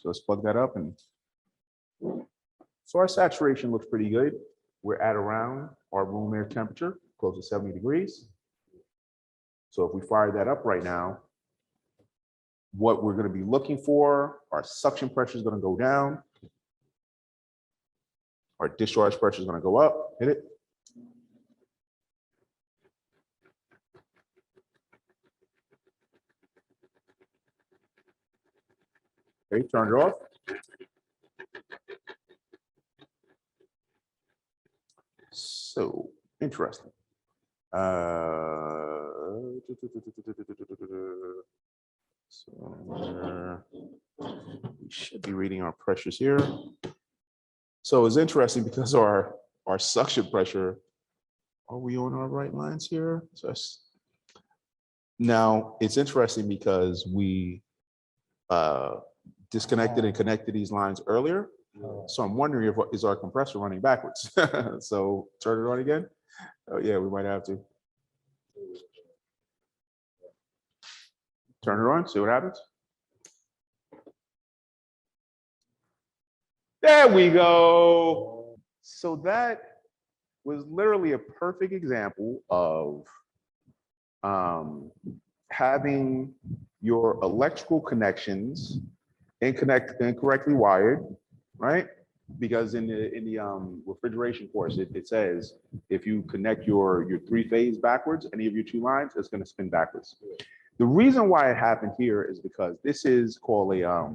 So let's plug that up. And so our saturation looks pretty good. We're at around our room air temperature, close to 70 degrees. So if we fire that up right now, what we're going to be looking for, our suction pressure is going to go down. Our discharge pressure is going to go up. Hit it. Okay, turn it off. So interesting. So we should be reading our pressures here. So it's interesting because our suction pressure, are we on our right lines here? So now it's interesting because we disconnected and connected these lines earlier. So I'm wondering if is our compressor running backwards. So turn it on again. Oh yeah, we might have to. Turn it on, see what happens. There we go. So that was literally a perfect example of having your electrical connections incorrectly wired, right? Because in the refrigeration course, it says if you connect your three-phase backwards, any of your two lines, it's going to spin backwards. The reason why it happened here is because this is called a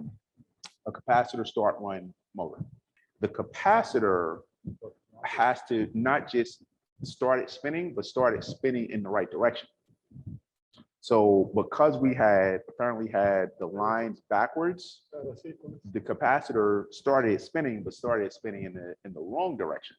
capacitor start-run motor. The capacitor has to not just start it spinning, but start it spinning in the right direction. So because we apparently had the lines backwards, the capacitor started spinning, but started spinning in the wrong direction.